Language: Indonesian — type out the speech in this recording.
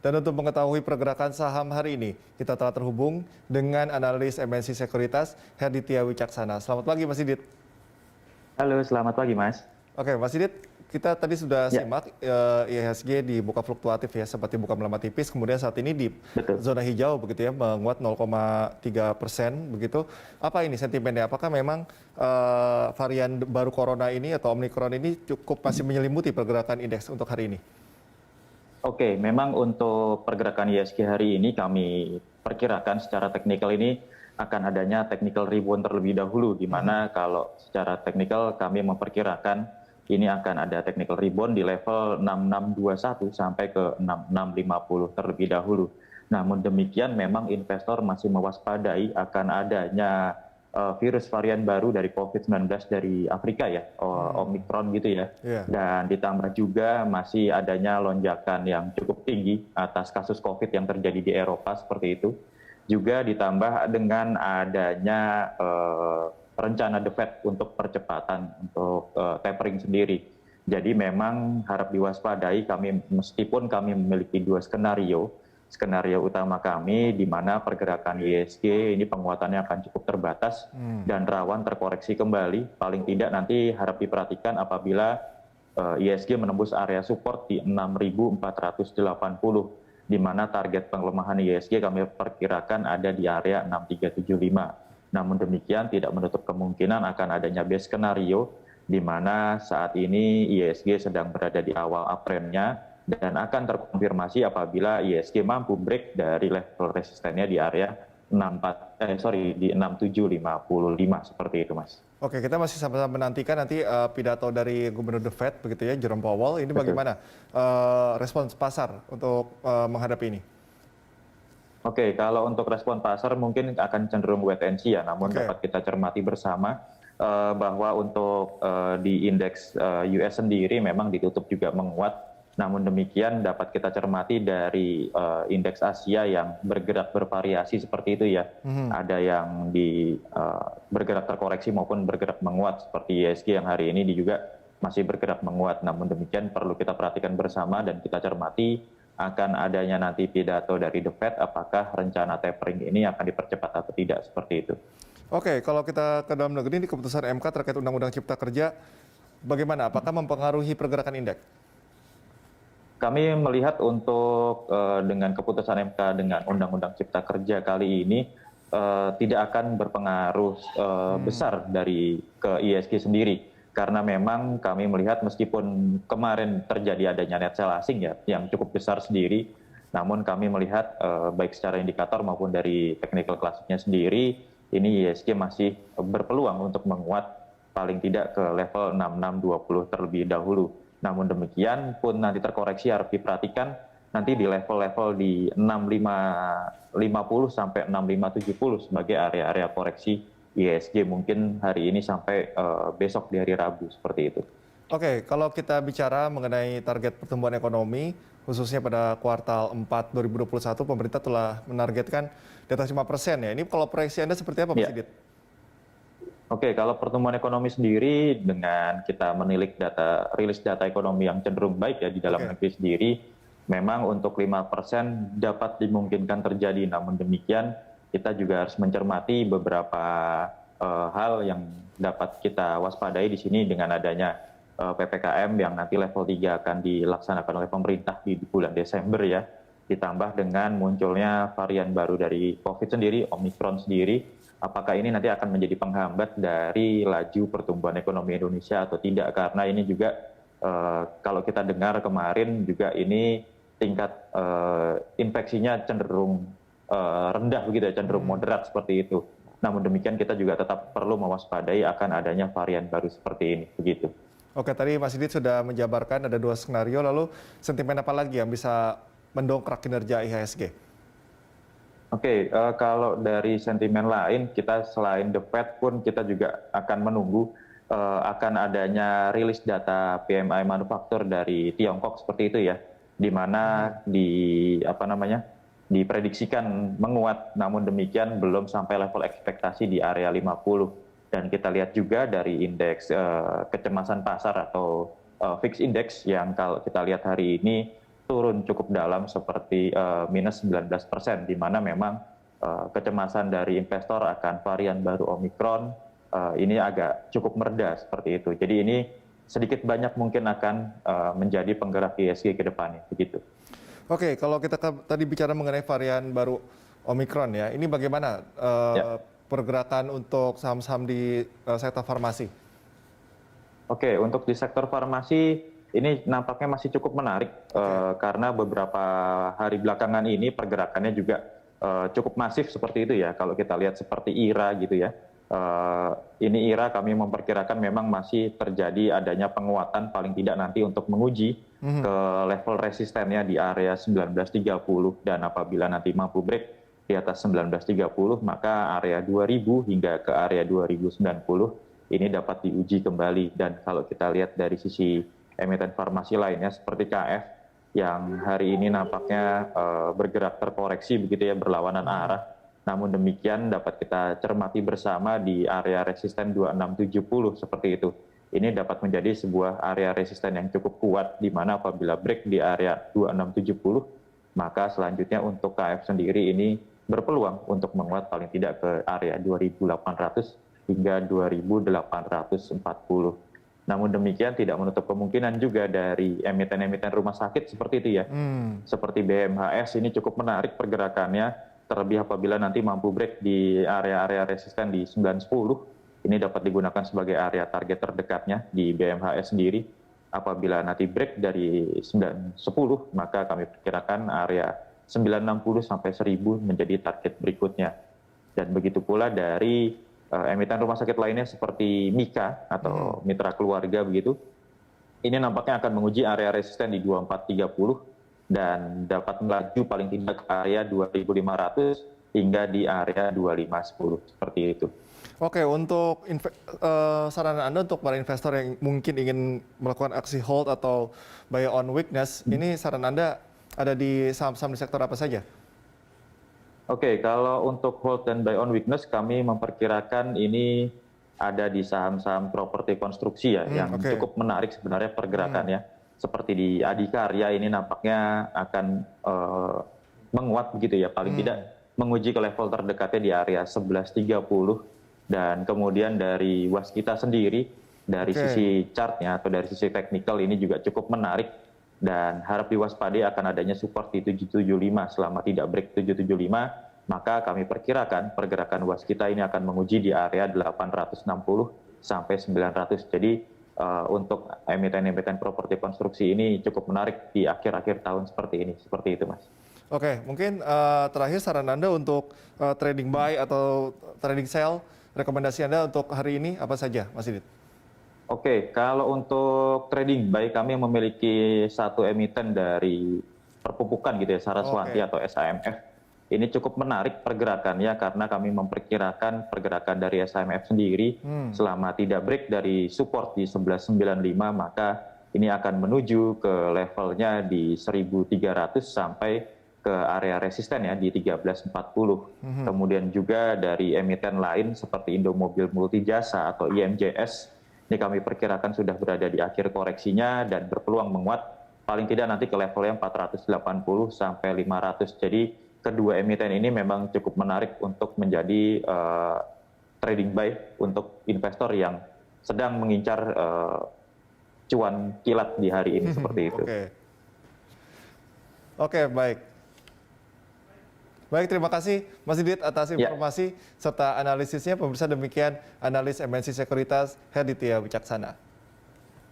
Dan untuk mengetahui pergerakan saham hari ini, kita telah terhubung dengan analis MNC Sekuritas, Herditya Wicaksana. Selamat pagi, Mas Didit. Halo, selamat pagi, Mas. Oke, Mas Didit, kita tadi sudah Ya, simak IHSG dibuka fluktuatif ya, seperti buka melemah tipis, kemudian saat ini di betul. zona hijau begitu ya, menguat 0,3% begitu. Apa ini sentimennya? Apakah memang varian baru corona ini atau Omicron ini cukup masih menyelimuti pergerakan indeks untuk hari ini? Oke, memang untuk pergerakan ISG hari ini kami perkirakan secara teknikal ini akan adanya technical rebound terlebih dahulu, di mana kalau secara teknikal kami memperkirakan ini akan ada technical rebound di level 6621 sampai ke 6650 terlebih dahulu. Namun demikian memang investor masih mewaspadai akan adanya virus varian baru dari COVID-19 dari Afrika ya, Omicron gitu ya. Iya. Dan ditambah juga masih adanya lonjakan yang cukup tinggi atas kasus COVID yang terjadi di Eropa seperti itu. Juga ditambah dengan adanya rencana The Fed untuk percepatan untuk tapering sendiri. Jadi memang harap diwaspadai, meskipun kami memiliki dua skenario utama kami di mana pergerakan ISG ini penguatannya akan cukup terbatas dan rawan terkoreksi kembali. Paling tidak nanti harap diperhatikan apabila ISG menembus area support di 6.480, di mana target pengelemahan ISG kami perkirakan ada di area 6.375. Namun demikian tidak menutup kemungkinan akan adanya base skenario di mana saat ini ISG sedang berada di awal uptrendnya dan akan terkonfirmasi apabila ISG mampu break dari level resistennya di area 6755 seperti itu, Mas. Oke, kita masih sama-sama menantikan nanti pidato dari Gubernur The Fed begitu ya, Jerome Powell. Ini Betul. bagaimana respons pasar untuk menghadapi ini? Oke, kalau untuk respon pasar mungkin akan cenderung wait and see ya, namun Oke. dapat kita cermati bersama bahwa untuk di indeks US sendiri memang ditutup juga menguat. Namun demikian dapat kita cermati dari indeks Asia yang bergerak bervariasi seperti itu ya. Ada yang bergerak terkoreksi maupun bergerak menguat seperti ISG yang hari ini juga masih bergerak menguat. Namun demikian perlu kita perhatikan bersama dan kita cermati akan adanya nanti pidato dari The Fed, apakah rencana tapering ini akan dipercepat atau tidak seperti itu. Oke, kalau kita ke dalam negeri ini keputusan MK terkait Undang-Undang Cipta Kerja, bagaimana? Apakah mempengaruhi pergerakan indeks? Kami melihat untuk dengan keputusan MK dengan Undang-Undang Cipta Kerja kali ini tidak akan berpengaruh besar ke ISG sendiri. Karena memang kami melihat meskipun kemarin terjadi adanya net sell asing ya yang cukup besar sendiri, namun kami melihat baik secara indikator maupun dari technical classic-nya sendiri, ini ISG masih berpeluang untuk menguat paling tidak ke level 6620 terlebih dahulu. Namun demikian pun nanti terkoreksi harus diperhatikan nanti di level-level di 6550 sampai 6570 sebagai area-area koreksi ISG mungkin hari ini sampai besok di hari Rabu seperti itu. Oke, kalau kita bicara mengenai target pertumbuhan ekonomi, khususnya pada kuartal 4 2021, pemerintah telah menargetkan di atas 5% ya. Ini kalau proyeksi Anda seperti apa, Mas Ya. Sidit? Oke, kalau pertumbuhan ekonomi sendiri dengan kita menilik rilis data ekonomi yang cenderung baik ya di dalam negeri sendiri, memang untuk 5% dapat dimungkinkan terjadi. Namun demikian kita juga harus mencermati beberapa hal yang dapat kita waspadai di sini dengan adanya PPKM yang nanti level 3 akan dilaksanakan oleh pemerintah di bulan Desember ya. Ditambah dengan munculnya varian baru dari COVID sendiri, Omicron sendiri. Apakah ini nanti akan menjadi penghambat dari laju pertumbuhan ekonomi Indonesia atau tidak? Karena ini juga kalau kita dengar kemarin juga ini tingkat infeksinya cenderung rendah begitu ya, cenderung moderat seperti itu. Namun demikian kita juga tetap perlu mewaspadai akan adanya varian baru seperti ini begitu. Oke, tadi Mas Sidit sudah menjabarkan ada dua skenario, lalu sentimen apa lagi yang bisa mendongkrak kinerja IHSG? Oke, kalau dari sentimen lain, kita selain The Fed pun kita juga akan menunggu akan adanya rilis data PMI manufaktur dari Tiongkok seperti itu ya, di mana diprediksikan menguat, namun demikian belum sampai level ekspektasi di area 50. Dan kita lihat juga dari indeks kecemasan pasar atau fixed index yang kalau kita lihat hari ini turun cukup dalam seperti minus 19%, di mana memang kecemasan dari investor akan varian baru Omikron ini agak cukup mereda seperti itu. Jadi ini sedikit banyak mungkin akan menjadi penggerak ISG ke depannya, begitu. Oke, kalau kita tadi bicara mengenai varian baru Omikron ya, ini bagaimana Ya. pergerakan untuk saham-saham di sektor farmasi? Oke, untuk di sektor farmasi ini nampaknya masih cukup menarik karena beberapa hari belakangan ini pergerakannya juga cukup masif seperti itu ya. Kalau kita lihat seperti IRA gitu ya, ini IRA kami memperkirakan memang masih terjadi adanya penguatan paling tidak nanti untuk menguji ke level resistennya di area 1930, dan apabila nanti mampu break di atas 1930, maka area 2000 hingga ke area 2090 ini dapat diuji kembali. Dan kalau kita lihat dari sisi emiten farmasi lainnya seperti KF yang hari ini nampaknya bergerak terkoreksi begitu ya, berlawanan arah. Namun demikian dapat kita cermati bersama di area resisten 2670 seperti itu. Ini dapat menjadi sebuah area resisten yang cukup kuat, di mana apabila break di area 2670, maka selanjutnya untuk KF sendiri ini berpeluang untuk menguat paling tidak ke area 2800 hingga 2840. Namun demikian tidak menutup kemungkinan juga dari emiten-emiten rumah sakit seperti itu ya. Seperti BMHS ini cukup menarik pergerakannya, terlebih apabila nanti mampu break di area-area resisten di 910. Ini dapat digunakan sebagai area target terdekatnya di BMHS sendiri. Apabila nanti break dari 910, maka kami perkirakan area 960 sampai 1000 menjadi target berikutnya. Dan begitu pula dari emiten rumah sakit lainnya seperti Mika atau mitra keluarga begitu. Ini nampaknya akan menguji area resisten di 2430 dan dapat melaju paling tidak ke area 2500 hingga di area 2510 seperti itu. Oke, untuk saran Anda untuk para investor yang mungkin ingin melakukan aksi hold atau buy on weakness, ini saran Anda ada di saham-saham di sektor apa saja? Oke, kalau untuk hold dan buy on weakness kami memperkirakan ini ada di saham-saham properti konstruksi ya, yang cukup menarik sebenarnya pergerakannya. Seperti di Adikarya ini nampaknya akan menguat begitu ya, paling tidak menguji ke level terdekatnya di area 1130. Dan kemudian dari Waskita sendiri, dari sisi chartnya atau dari sisi teknikal ini juga cukup menarik. Dan harap diwaspadai akan adanya support di 775. Selama tidak break 775, maka kami perkirakan pergerakan Waskita ini akan menguji di area 860 sampai 900. Jadi untuk emiten-emiten properti konstruksi ini cukup menarik di akhir-akhir tahun seperti ini. Seperti itu, Mas. Oke, mungkin terakhir saran Anda untuk trading buy atau trading sell, rekomendasi Anda untuk hari ini apa saja, Mas Didit? Oke, kalau untuk trading buy kami memiliki satu emiten dari perpupukan gitu ya, Saraswati atau SAMF. Ini cukup menarik pergerakannya karena kami memperkirakan pergerakan dari SAMF sendiri selama tidak break dari support di 1195, maka ini akan menuju ke levelnya di 1300 sampai ke area resisten ya di 1340. Kemudian juga dari emiten lain seperti Indomobil Multijasa atau IMJS, ini kami perkirakan sudah berada di akhir koreksinya dan berpeluang menguat paling tidak nanti ke levelnya 480 sampai 500. Jadi kedua emiten ini memang cukup menarik untuk menjadi trading buy untuk investor yang sedang mengincar cuan kilat di hari ini seperti itu. Oke, baik. Baik, terima kasih Mas Didit atas informasi serta analisisnya. Pemirsa, demikian analis MNC Sekuritas Herditya Wicaksana.